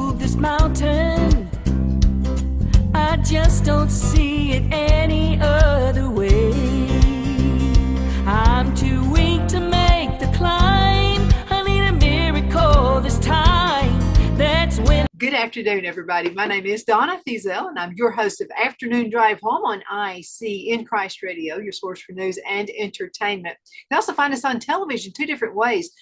move this mountain. I just don't see it any other way. I'm too weak to make the climb. I need a miracle this time. That's when. Good afternoon, everybody. My name is Donna Thiesel, and I'm your host of Afternoon Drive Home on IC in Christ Radio, your source for news and entertainment. You can also find us on television two different ways.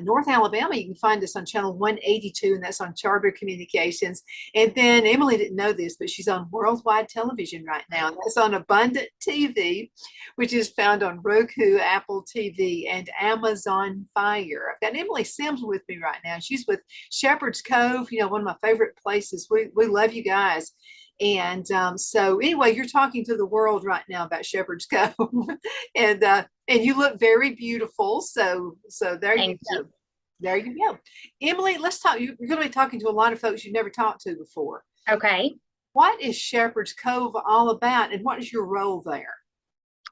North Alabama, you can find us on channel 182, and that's on Charter Communications. And then Emily didn't know this, but she's on worldwide television right now. And that's on Abundant TV, which is found on Roku, Apple TV, and Amazon Fire. I've got Emily Sims with me right now. She's with Shepherds Cove, one of my favorite places. We love you guys. And so anyway, you're talking to the world right now about Shepherds Cove. and you look very beautiful. So there you go. There you go. Emily, let's talk. You're going to be talking to a lot of folks you've never talked to before. Okay. What is Shepherds Cove all about, and what is your role there?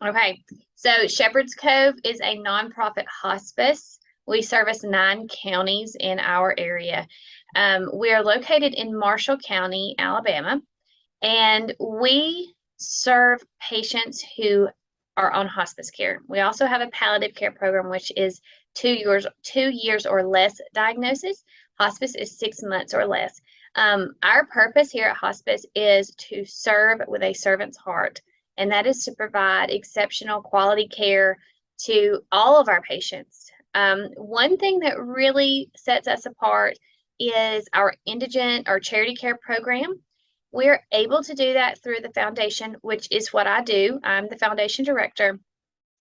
Okay. So Shepherds Cove is a nonprofit hospice. We service 9 counties in our area. We are located in Marshall County, Alabama, and we serve patients who are on hospice care. We also have a palliative care program, which is 2 years or less diagnosis. Hospice is 6 months or less. Our purpose here at hospice is to serve with a servant's heart, and that is to provide exceptional quality care to all of our patients. One thing that really sets us apart is our indigent or charity care program. We're able to do that through the foundation, which is what I do. I'm the foundation director,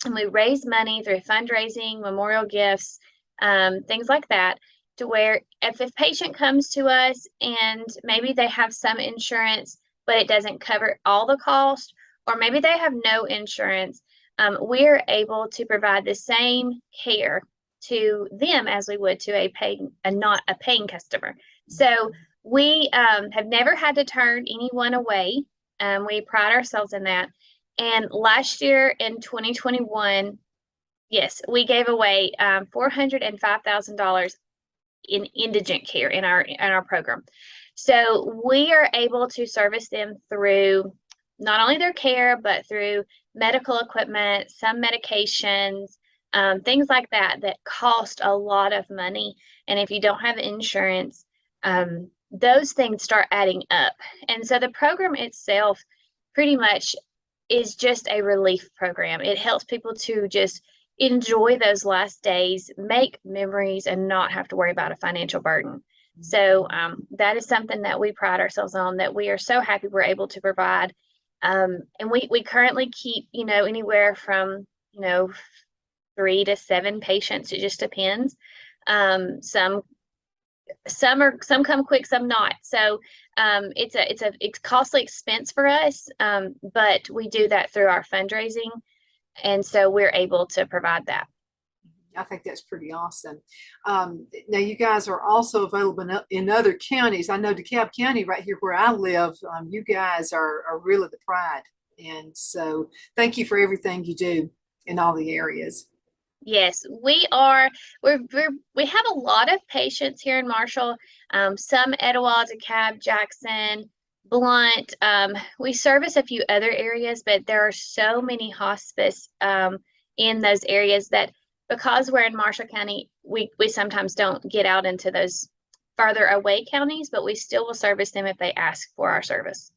and we raise money through fundraising, memorial gifts, things like that, to where if a patient comes to us and maybe they have some insurance, but it doesn't cover all the cost, or maybe they have no insurance, we're able to provide the same care to them as we would to not a paying customer. So we have never had to turn anyone away. We pride ourselves in that. And last year in 2021, yes, we gave away $405,000 in indigent care in our program. So we are able to service them through not only their care, but through medical equipment, some medications, things like that cost a lot of money. And if you don't have insurance, those things start adding up. And so the program itself pretty much is just a relief program. It helps people to just enjoy those last days, make memories, and not have to worry about a financial burden. So that is something that we pride ourselves on, that we are so happy we're able to provide. And we currently keep, anywhere from, 3 to 7 patients. It just depends. Some come quick, some not. So it's a costly expense for us, but we do that through our fundraising, and so we're able to provide that. I think that's pretty awesome. Now, you guys are also available in other counties. I know DeKalb County, right here where I live, you guys are really the pride. And so thank you for everything you do in all the areas. Yes, we are. We have a lot of patients here in Marshall, some Etowah, DeKalb, Jackson, Blunt. We service a few other areas, but there are so many hospice in those areas that because we're in Marshall County, we sometimes don't get out into those farther away counties, but we still will service them if they ask for our service.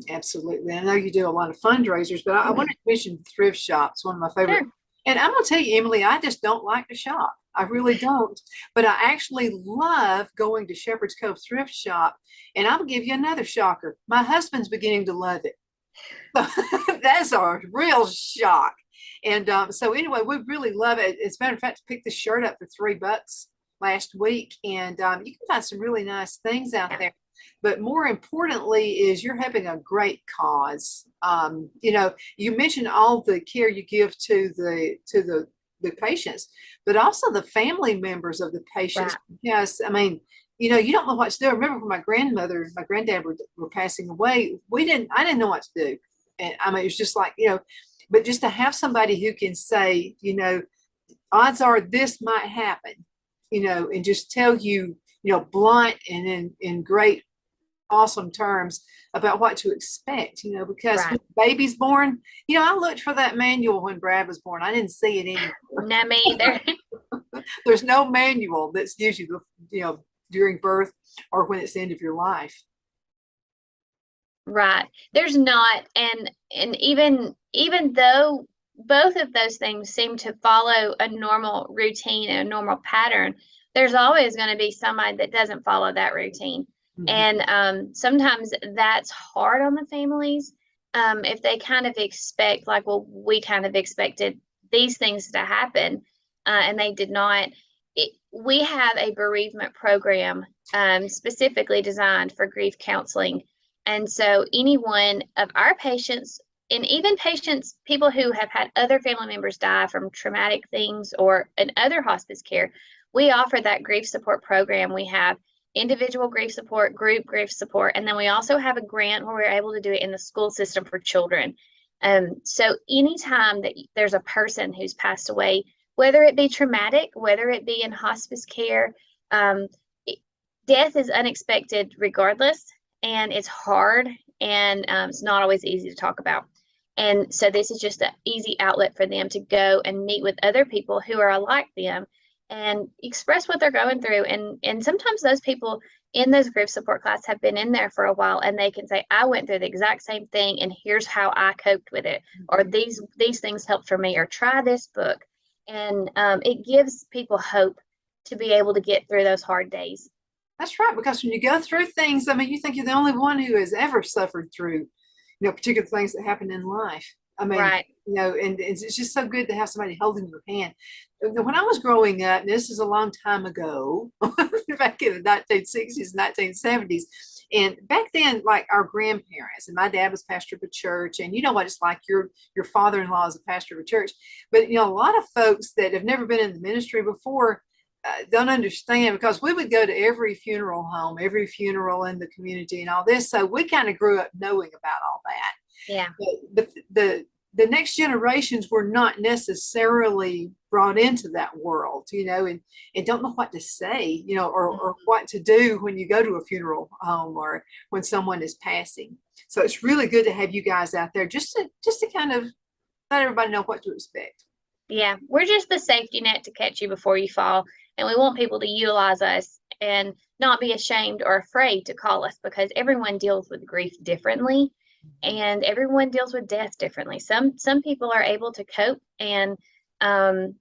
Absolutely. I know you do a lot of fundraisers, but I wanted to mention thrift shops, one of my favorite. Sure. And I'm going to tell you, Emily, I just don't like to shop. I really don't. But I actually love going to Shepherds Cove thrift shop. And I'll give you another shocker. My husband's beginning to love it. So that's a real shock. And so anyway, we really love it. As a matter of fact, I picked this shirt up for $3 last week. And you can find some really nice things out there. But more importantly is you're having a great cause. You mentioned all the care you give to the patients, but also the family members of the patients. Right. Yes, I mean, you don't know what to do. I remember when my grandmother and my granddad were passing away, I didn't know what to do. And I mean, it was just like, but just to have somebody who can say, odds are this might happen, and just tell you, blunt and in great, awesome terms about what to expect, because Right. when the baby's born, I looked for that manual when Brad was born. I didn't see it anywhere. No, me either. There's no manual that gives you during birth or when it's the end of your life. Right. There's not, and even though both of those things seem to follow a normal routine and a normal pattern, there's always going to be somebody that doesn't follow that routine. Mhm. And sometimes that's hard on the families. If they kind of expect, like, well, we kind of expected these things to happen, and they did not. We have a bereavement program specifically designed for grief counseling. And so any one of our patients, and even patients, people who have had other family members die from traumatic things or in other hospice care, we offer that grief support program. We have individual grief support, group grief support, and then we also have a grant where we're able to do it in the school system for children. So anytime that there's a person who's passed away, whether it be traumatic, whether it be in hospice care, um, death is unexpected regardless, and it's hard, and it's not always easy to talk about. And so this is just an easy outlet for them to go and meet with other people who are like them and express what they're going through. And sometimes those people in those grief support class have been in there for a while, and they can say, I went through the exact same thing, and here's how I coped with it, or these things helped for me, or try this book. And it gives people hope to be able to get through those hard days. That's right, because when you go through things, I mean, you think you're the only one who has ever suffered through, particular things that happen in life. I mean, Right. And it's just so good to have somebody holding your hand. When I was growing up, and this is a long time ago, back in the 1960s, 1970s, and back then, like our grandparents, and my dad was pastor of a church, and you know what it's like, your father-in-law is a pastor of a church, but a lot of folks that have never been in the ministry before don't understand, because we would go to every funeral home, every funeral in the community and all this. So we kind of grew up knowing about all that. Yeah. But the next generations were not necessarily brought into that world, and don't know what to say, or what to do when you go to a funeral home or when someone is passing. So it's really good to have you guys out there just to kind of let everybody know what to expect. Yeah, we're just the safety net to catch you before you fall. And we want people to utilize us and not be ashamed or afraid to call us, because everyone deals with grief differently, and everyone deals with death differently. Some people are able to cope and find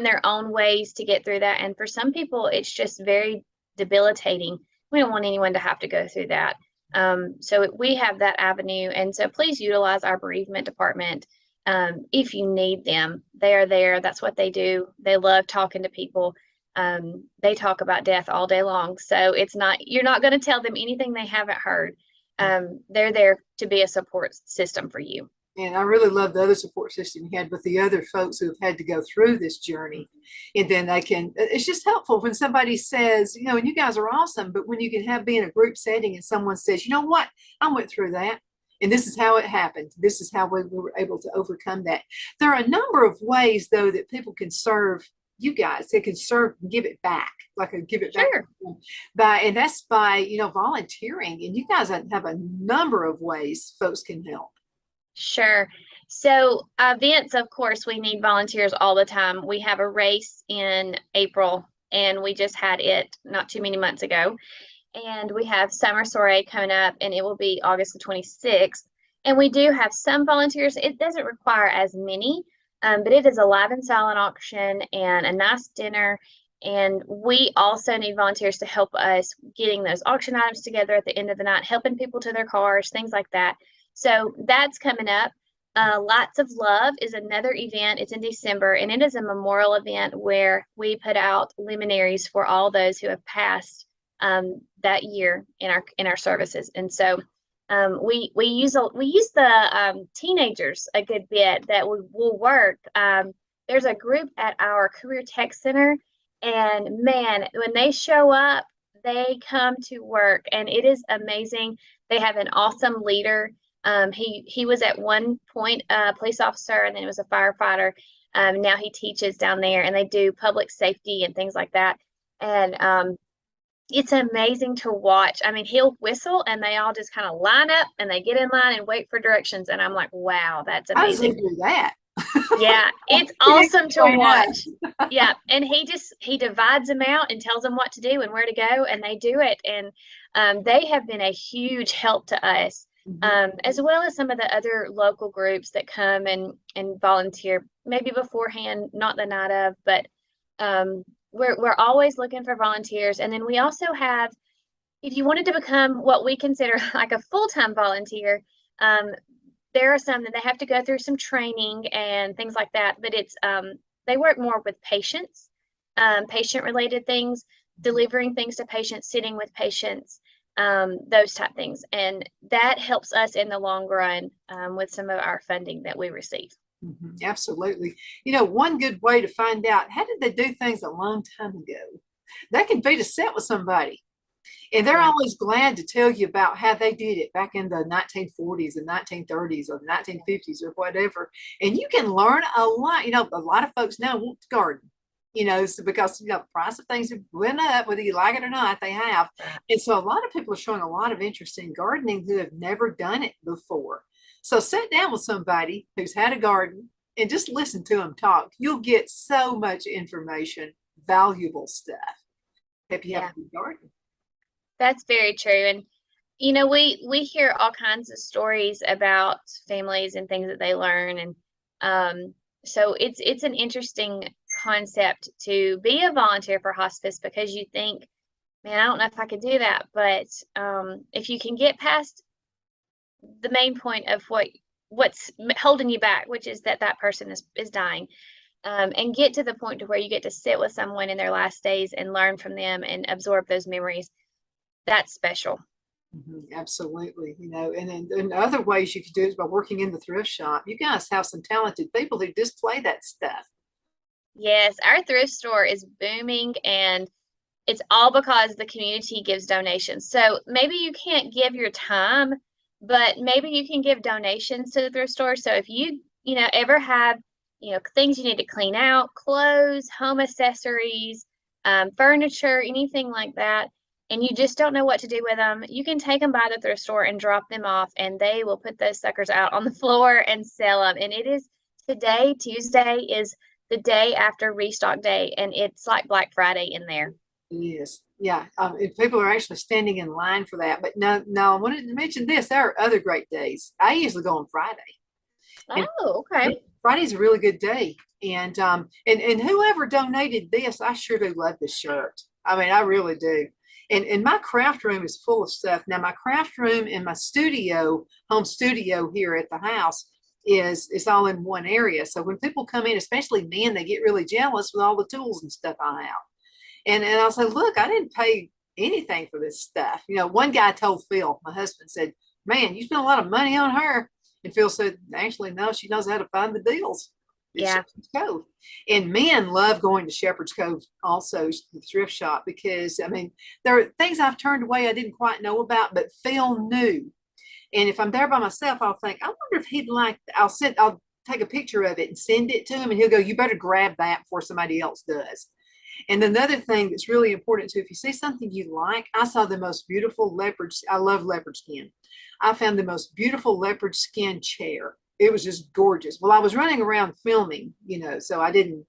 their own ways to get through that. And for some people, it's just very debilitating. We don't want anyone to have to go through that. So we have that avenue. And so please utilize our bereavement department. If you need them, they are there. That's what they do. They love talking to people. They talk about death all day long. So you're not going to tell them anything they haven't heard. They're there to be a support system for you. And I really love the other support system you had with the other folks who have had to go through this journey. And then it's just helpful when somebody says, and you guys are awesome, but when you can be in a group setting and someone says, you know what, I went through that. And this is how it happened. This is how we were able to overcome that. There are a number of ways, though, that people can serve you guys. They can serve and give it back, like a give it back. Sure. And that's by, volunteering. And you guys have a number of ways folks can help. Sure. So events, of course, we need volunteers all the time. We have a race in April, and we just had it not too many months ago. And we have Summer Soiree coming up, and it will be August the 26th. And we do have some volunteers. It doesn't require as many, but it is a live and silent auction and a nice dinner. And we also need volunteers to help us getting those auction items together at the end of the night, helping people to their cars, things like that. So that's coming up. Lots of Love is another event. It's in December, and it is a memorial event where we put out luminaries for all those who have passed that year in our services. And so we use the teenagers a good bit that will work. There's a group at our Career Tech Center, and man, when they show up, they come to work, and it is amazing. They have an awesome leader. He was at one point a police officer, and then he was a firefighter. Now he teaches down there, and they do public safety and things like that. And it's amazing to watch. I mean, he'll whistle and they all just kind of line up and they get in line and wait for directions. And I'm like, wow, that's How does he amazing. do that? Yeah, it's Can you awesome to explain that? watch. Yeah, and he divides them out and tells them what to do and where to go, and they do it. And they have been a huge help to us, Mhm. as well as some of the other local groups that come and volunteer, maybe beforehand, not the night of, but we're always looking for volunteers. And then we also have, if you wanted to become what we consider like a full-time volunteer, um, there are some that they have to go through some training and things like that, but it's they work more with patients, patient related things, delivering things to patients, sitting with patients, those type things. And that helps us in the long run with some of our funding that we receive. Mhm. Absolutely. You know, one good way to find out how did they do things a long time ago, that can be to sit with somebody. And they're Yeah. always glad to tell you about how they did it back in the 1940s and 1930s or the 1950s or whatever. And you can learn a lot. You know, a lot of folks now want to garden, you know, so because, you know, the price of things have went up, whether you like it or not, they have. And so a lot of people are showing a lot of interest in gardening who have never done it before. So sit down with somebody who's had a garden and just listen to them talk. You'll get so much information, valuable stuff if you have Yeah, a good garden. that's very true. And we hear all kinds of stories about families and things that they learn, and so it's an interesting concept to be a volunteer for hospice, because you think, man, I don't know if I could do that, but if you can get past the main point of what's holding you back, which is that that person is dying, and get to the point to where you get to sit with someone in their last days and learn from them and absorb those memories, that's special. Absolutely. You know, and then other ways you could do it is by working in the thrift shop. You guys have some talented people who display that stuff. Yes, our thrift store is booming, and it's all because the community gives donations. So maybe you can't give your time, but maybe you can give donations to the thrift store. So if you ever have, things you need to clean out, clothes, home accessories, furniture, anything like that, and you just don't know what to do with them, you can take them by the thrift store and drop them off, and they will put those suckers out on the floor and sell them. And it is today, Tuesday, is the day after restock day, and it's like Black Friday in there. Yes. Yeah. And people are actually standing in line for that. But no, no, I wanted to mention this. There are other great days. I usually go on Friday. And Oh, okay. Friday's a really good day. And whoever donated this, I sure do love this shirt. I mean, I really do. And my craft room is full of stuff. Now, my craft room and my studio, home studio here at the house, is all in one area. So when people come in, especially men, they get really jealous with all the tools and stuff I have. And I'll say, look, I didn't pay anything for this stuff. You know, one guy told Phil, my husband, said, man, you spent a lot of money on her. And Phil said, actually, no, she knows how to find the deals at Yeah. Shepherds Cove. And men love going to Shepherds Cove also, the thrift shop, because I mean, there are things I've turned away I didn't quite know about, but Phil knew. And if I'm there by myself, I'll think, I wonder if he'd like, I'll take a picture of it and send it to him. And he'll go, you better grab that before somebody else does. And then the other thing that's really important too, if you see something you like, I saw the most beautiful leopard. I love leopard skin. I found the most beautiful leopard skin chair. It was just gorgeous. Well, I was running around filming, you know, so I didn't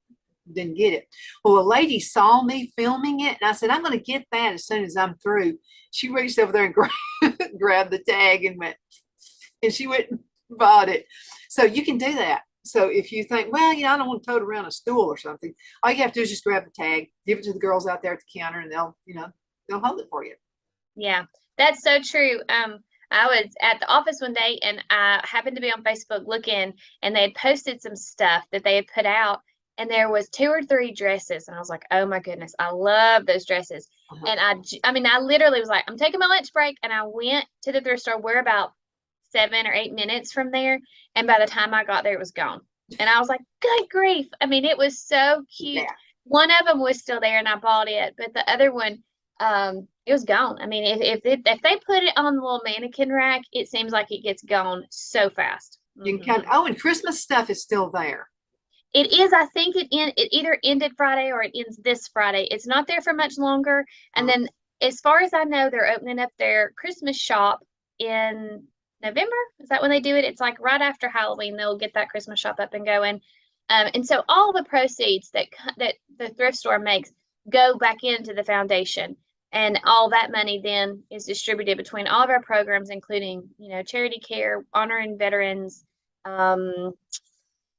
get it. Well, a lady saw me filming it, and I said, I'm going to get that as soon as I'm through. She reached over there and grabbed the tag and she went and bought it. So you can do that. So if you think, well, you know, I don't want to tote it around a stool or something, all you have to do is just grab the tag, give it to the girls out there at the counter, and they'll hold it for you. Yeah, that's so true. I was at the office one day and I happened to be on Facebook looking, and they had posted some stuff that they had put out, and there was 2 or 3 dresses, and I was like, oh my goodness, I love those dresses. Uh-huh. And I mean, I literally was like, I'm taking my lunch break, and I went to the thrift store. We're about 7 or 8 minutes from there, and by the time I got there, it was gone. And I was like, good grief. I mean, it was so cute. Yeah. One of them was still there and I bought it, but the other one, it was gone. I mean, if they put it on the little mannequin rack, it seems like it gets gone so fast. You can count. Oh, and Christmas stuff is still there. It is. I think it either ended Friday or it ends this Friday. It's not there for much longer. And then as far as I know, they're opening up their Christmas shop in November. Is that when they do it? It's like right after Halloween, they'll get that Christmas shop up and going. And so all the proceeds that the thrift store makes go back into the foundation, and all that money then is distributed between all of our programs, including, charity care, honoring veterans,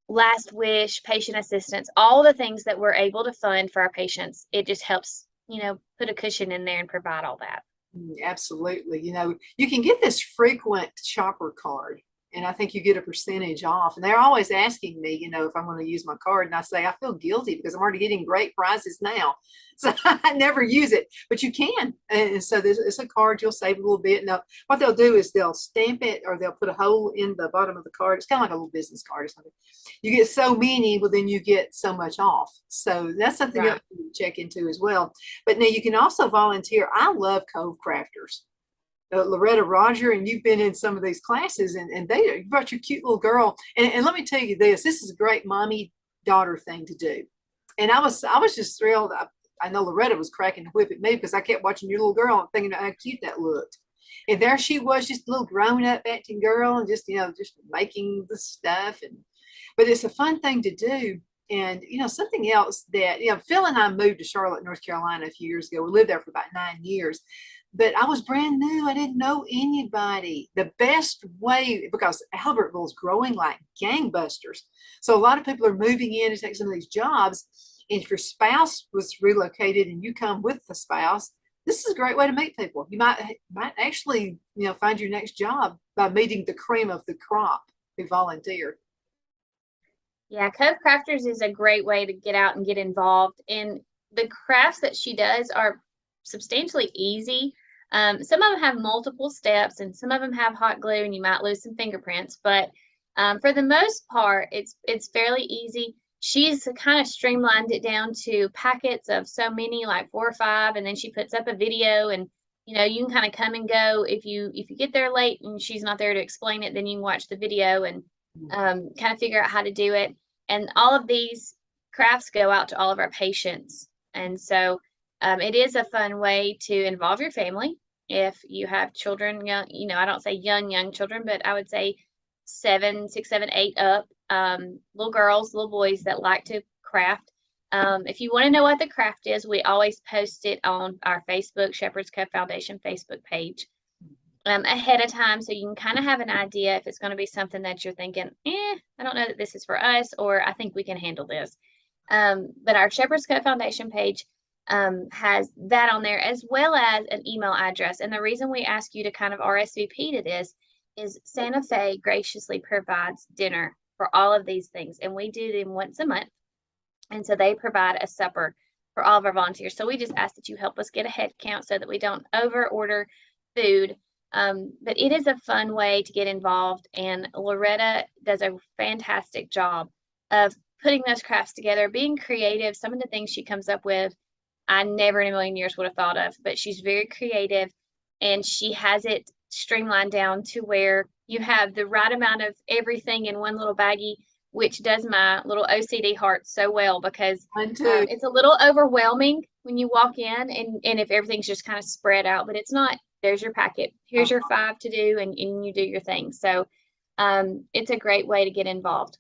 Last Wish, patient assistance, all the things that we're able to fund for our patients. It just helps, put a cushion in there and provide all that. Absolutely. You can get this frequent shopper card, and I think you get a percentage off. And they're always asking me, if I'm going to use my card. And I say, I feel guilty because I'm already getting great prices now. So I never use it, but you can. And so it's a card, you'll save a little bit. Now, what they'll do is they'll stamp it, or they'll put a hole in the bottom of the card. It's kind of like a little business card or something. You get so many, well, then you get so much off. So that's something you have to check into as well. But now you can also volunteer. I love Cove Crafters. Loretta, Roger, and you've been in some of these classes, and you brought your cute little girl. And let me tell you this is a great mommy daughter thing to do. And I was just thrilled. I know Loretta was cracking the whip at me because I kept watching your little girl and thinking how cute that looked. And there she was, just a little grown up acting girl, and just making the stuff. But it's a fun thing to do. And something else that Phil and I moved to Charlotte, North Carolina a few years ago. We lived there for about 9 years. But I was brand new. I didn't know anybody. The best way, because Albertville is growing like gangbusters. So a lot of people are moving in to take some of these jobs. And if your spouse was relocated and you come with the spouse, this is a great way to meet people. You might actually, find your next job by meeting the cream of the crop who volunteered. Yeah, Cove Crafters is a great way to get out and get involved. And the crafts that she does are substantially easy. Some of them have multiple steps, and some of them have hot glue, and you might lose some fingerprints. But for the most part, it's fairly easy. She's kind of streamlined it down to packets of so many, like 4 or 5, and then she puts up a video, and you can kind of come and go. If you get there late and she's not there to explain it, then you can watch the video and kind of figure out how to do it. And all of these crafts go out to all of our patients, and so it is a fun way to involve your family. If you have children, young, I don't say young children, but I would say 6, 7, 8 up, little girls, little boys that like to craft. If you want to know what the craft is, we always post it on our Facebook, Shepherds Cove Foundation Facebook page ahead of time, so you can kind of have an idea if it's going to be something that you're thinking, I don't know that this is for us, or I think we can handle this. But our Shepherds Cove Foundation page has that on there, as well as an email address. And the reason we ask you to kind of RSVP to this is Santa Fe graciously provides dinner for all of these things, and we do them once a month. And so they provide a supper for all of our volunteers. So we just ask that you help us get a head count so that we don't over order food. But it is a fun way to get involved, and Loretta does a fantastic job of putting those crafts together, being creative. Some of the things she comes up with, I never in a million years would have thought of, but she's very creative, and she has it streamlined down to where you have the right amount of everything in one little baggie, which does my little OCD heart so well, because it's a little overwhelming when you walk in and if everything's just kind of spread out, but it's not. There's your packet. Here's your 5 to do, and you do your thing. So it's a great way to get involved.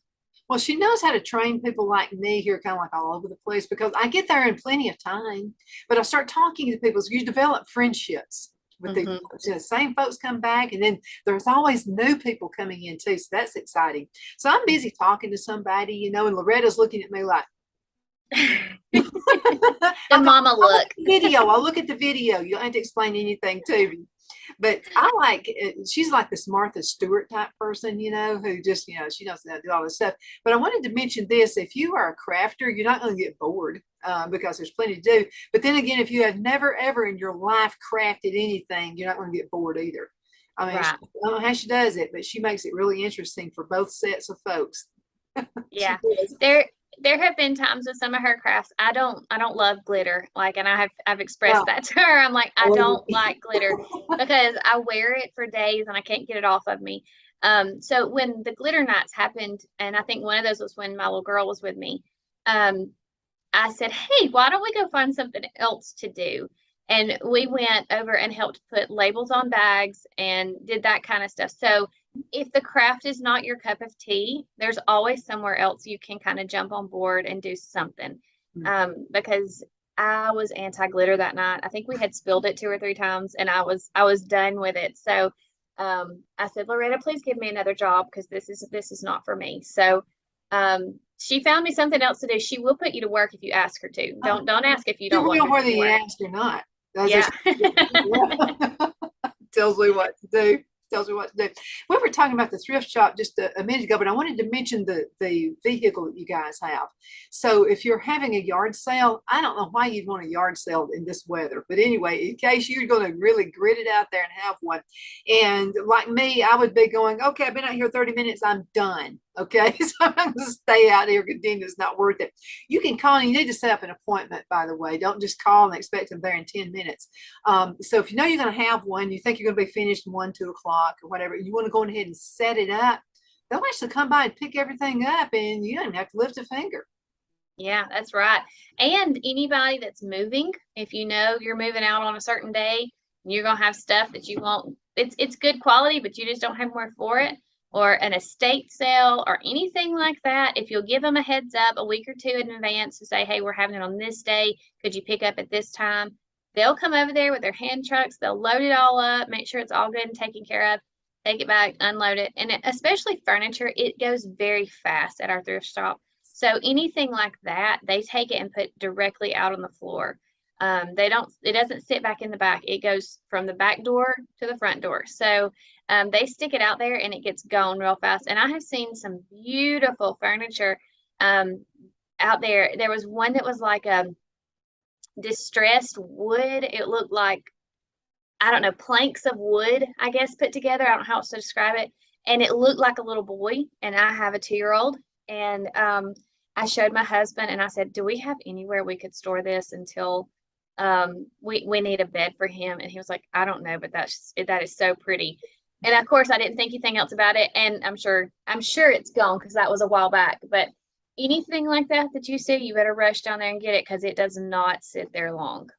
Well, she knows how to train people like me here, kind of like all over the place, because I get there in plenty of time, but I start talking to people. So you develop friendships with these folks. The same folks come back, and then there's always new people coming in too. So that's exciting. So I'm busy talking to somebody, and Loretta's looking at me like, the mama look. I'll look at the video. You don't have to explain anything to me. But she's like this Martha Stewart type person, who just, she knows how to do all this stuff. But I wanted to mention this: if you are a crafter, you're not going to get bored because there's plenty to do. But then again, if you have never ever in your life crafted anything, you're not going to get bored either. I mean, I don't know how she does it, but she makes it really interesting for both sets of folks. Yeah, there have been times with some of her crafts, I don't love glitter, and I've expressed that to her. I'm like, I don't like glitter because I wear it for days and I can't get it off of me. So when the glitter nights happened, and I think one of those was when my little girl was with me, I said, hey, why don't we go find something else to do? And we went over and helped put labels on bags and did that kind of stuff. So if the craft is not your cup of tea, there's always somewhere else you can kind of jump on board and do something. Because I was anti-glitter that night. I think we had spilled it 2 or 3 times, and I was done with it. So I said, Loretta, please give me another job, because this is not for me. So she found me something else to do. She will put you to work if you ask her to. Don't ask if you don't want her to whether do you work. asked or not. Yeah. Tells me what to do. Tells me what to do. We were talking about the thrift shop just a minute ago, but I wanted to mention the vehicle that you guys have. So if you're having a yard sale, I don't know why you'd want a yard sale in this weather, but anyway, in case you're going to really grit it out there and have one, and like me, I would be going, okay, I've been out here 30 minutes, I'm done. Okay, so I'm going to stay out here because it's not worth it. You can call, and you need to set up an appointment, by the way. Don't just call and expect them there in 10 minutes. So if you know you're going to have one, you think you're going to be finished in 1, 2 o'clock or whatever, you want to go ahead and set it up. They'll actually come by and pick everything up, and you don't even have to lift a finger. Yeah, that's right. And anybody that's moving, if you know you're moving out on a certain day, you're going to have stuff that you want. It's good quality, but you just don't have more for it, or an estate sale or anything like that. If you'll give them a heads up a week or 2 in advance to say, hey, we're having it on this day, could you pick up at this time? They'll come over there with their hand trucks. They'll load it all up, make sure it's all good and taken care of, take it back, unload it. And especially furniture, it goes very fast at our thrift shop. So anything like that, they take it and put directly out on the floor. It doesn't sit back in the back. It goes from the back door to the front door. So they stick it out there and it gets gone real fast. And I have seen some beautiful furniture out there. There was one that was like a distressed wood. It looked like, I don't know, planks of wood, I guess, put together. I don't know how else to describe it. And it looked like a little boy. And I have a 2-year-old. And I showed my husband and I said, do we have anywhere we could store this until we need a bed for him? And he was like, I don't know, but that is so pretty. And of course I didn't think anything else about it. And I'm sure it's gone, because that was a while back. But anything like that you see, you better rush down there and get it, because it does not sit there long.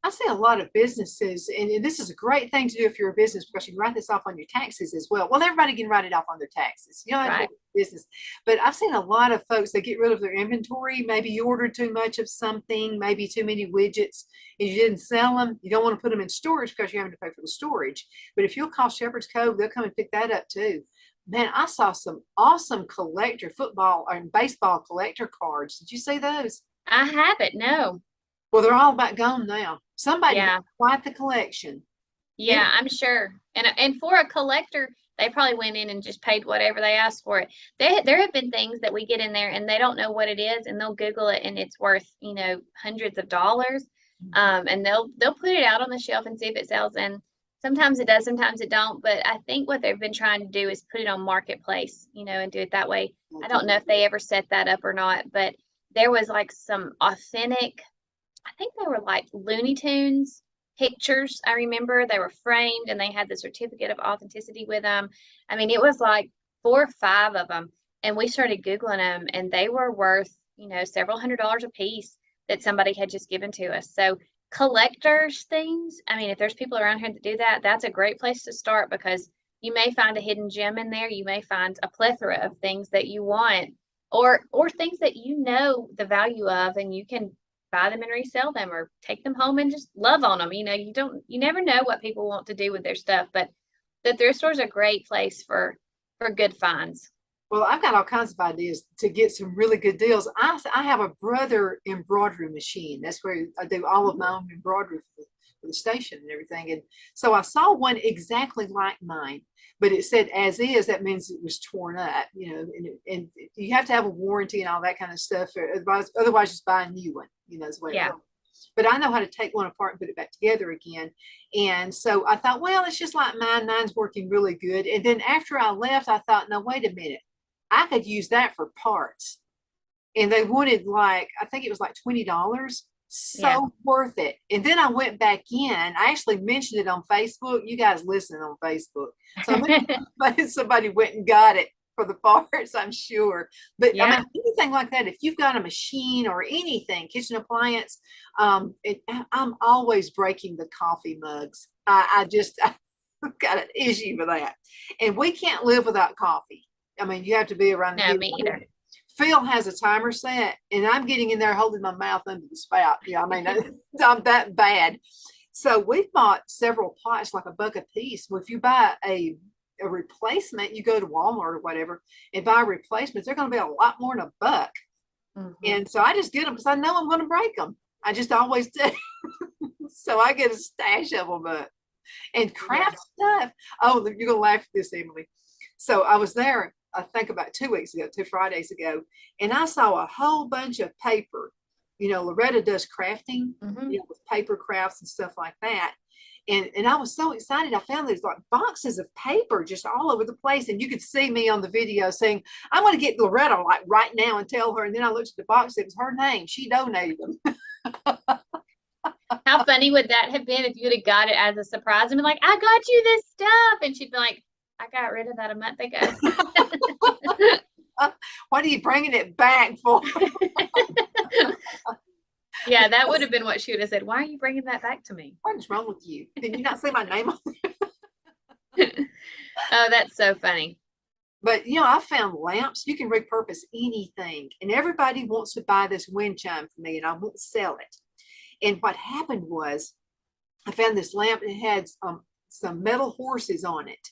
I see a lot of businesses, and this is a great thing to do if you're a business, because you can write this off on your taxes as well. Well, everybody can write it off on their taxes. You know, right. Business. But I've seen a lot of folks that get rid of their inventory. Maybe you ordered too much of something, maybe too many widgets, and you didn't sell them. You don't want to put them in storage because you're having to pay for the storage. But if you'll call Shepherds Cove, they'll come and pick that up too. Man, I saw some awesome collector football and baseball collector cards. Did you see those? I haven't, no. Well, they're all about gone now. Somebody had quite the collection. Yeah, I'm sure. And for a collector, they probably went in and just paid whatever they asked for it. There have been things that we get in there and they don't know what it is, and they'll Google it and it's worth, hundreds of dollars. And they'll put it out on the shelf and see if it sells. And sometimes it does, sometimes it don't. But I think what they've been trying to do is put it on Marketplace, and do it that way. I don't know if they ever set that up or not, but there was like some authentic, I think they were like Looney Tunes pictures. I remember they were framed and they had the certificate of authenticity with them. I mean, it was like 4 or 5 of them. And we started Googling them, and they were worth, several $100s a piece that somebody had just given to us. So collectors things, I mean, if there's people around here that do that, that's a great place to start, because you may find a hidden gem in there. You may find a plethora of things that you want, or things that the value of, and you can buy them and resell them, or take them home and just love on them. You never know what people want to do with their stuff, but the thrift store is a great place for good finds. Well, I've got all kinds of ideas to get some really good deals. I have a brother embroidery machine. That's where I do all of my own embroidery for the station and everything. And so I saw one exactly like mine, but it said as is. That means it was torn up, and you have to have a warranty and all that kind of stuff. Otherwise just buy a new one, is the way it works. But I know how to take one apart and put it back together again. And so I thought, well, it's just like mine. Mine's working really good. And then after I left, I thought, no, wait a minute. I could use that for parts. And they wanted I think it was like $20. So worth it. And then I went back in. I actually mentioned it on Facebook. You guys listen on Facebook. So somebody went and got it. for the parts, I'm sure. But I Yeah. mean, anything like that, if you've got a machine or anything, kitchen appliance, I'm always breaking the coffee mugs. I just I've got an issue with that. And we can't live without coffee. I mean, you have to be around the No, kitchen. me either. Phil has a timer set, and I'm getting in there holding my mouth under the spout. Yeah, I mean, I'm that bad. So we bought several pots, like $1 a piece. Well, if you buy a replacement, you go to Walmart or whatever and buy replacements, they're going to be a lot more than $1. And so I just get them because I know I'm going to break them. I just always do. So I get a stash of them. And craft stuff. Oh, you're going to laugh at this, Emily. So I was there, I think about 2 weeks ago, 2 Fridays ago, and I saw a whole bunch of paper. You know, Loretta does crafting, you know, with paper crafts and stuff like that. And I was so excited. I found these like boxes of paper just all over the place. And you could see me on the video saying, I'm going to get Loretta like right now and tell her. And then I looked at the box. It was her name. She donated them. How funny would that have been if you would have got it as a surprise and been like, I got you this stuff. And she'd be like, I got rid of that a month ago. What are you bringing it back for? Yeah, that would have been what she would have said. Why are you bringing that back to me? What is wrong with you? Did you not see my name on Oh, that's so funny. But, you know, I found lamps. You can repurpose anything. And everybody wants to buy this wind chime for me, and I won't sell it. And what happened was I found this lamp, and it had some metal horses on it.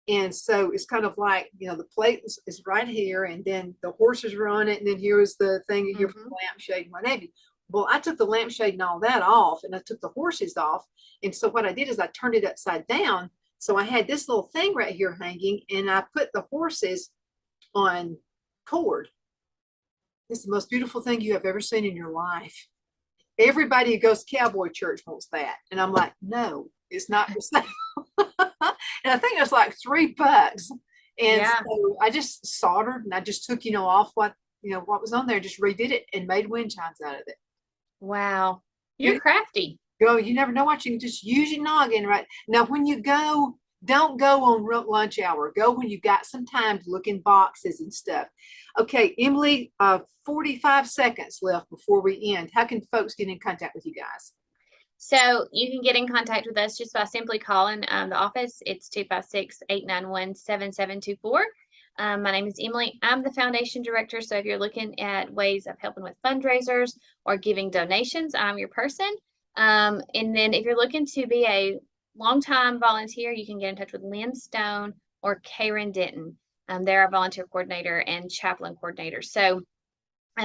And so it's kind of like, you know, the plate is right here, and then the horses are on it, and then here is the thing here for the lampshade and what have you. Well, I took the lampshade and all that off, and I took the horses off. And so what I did is I turned it upside down. So I had this little thing right here hanging, and I put the horses on cord. It's the most beautiful thing you have ever seen in your life. Everybody who goes to cowboy church wants that. And I'm like, no, it's not for sale. And I think it was like $3. And so I just soldered, and I just took, you know, off what was on there, just redid it and made wind chimes out of it. Wow. You're crafty. You never know what you can just use your noggin right now. When you go, don't go on lunch hour. Go when you got some time to look in boxes and stuff. Okay, Emily, 45 seconds left before we end. How can folks get in contact with you guys? So you can get in contact with us just by simply calling the office. It's 256-891-7724. My name is Emily. I'm the foundation director. So if you're looking at ways of helping with fundraisers or giving donations, I'm your person. And then if you're looking to be a longtime volunteer, you can get in touch with Lynn Stone or Karen Denton. They're our volunteer coordinator and chaplain coordinator. So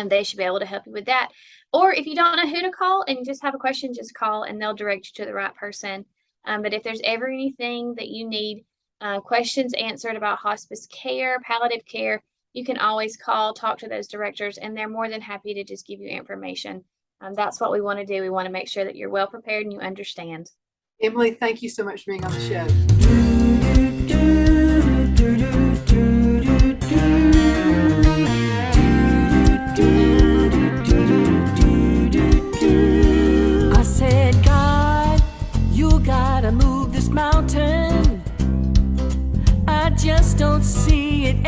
they should be able to help you with that. Or if you don't know who to call and you just have a question, just call and they'll direct you to the right person. But if there's ever anything that you need questions answered about hospice care, palliative care, you can always call, talk to those directors, and they're more than happy to just give you information. That's what we want to do. We want to make sure that you're well prepared and you understand. Emily, thank you so much for being on the show. I said, God, you gotta move this mountain. I just don't see it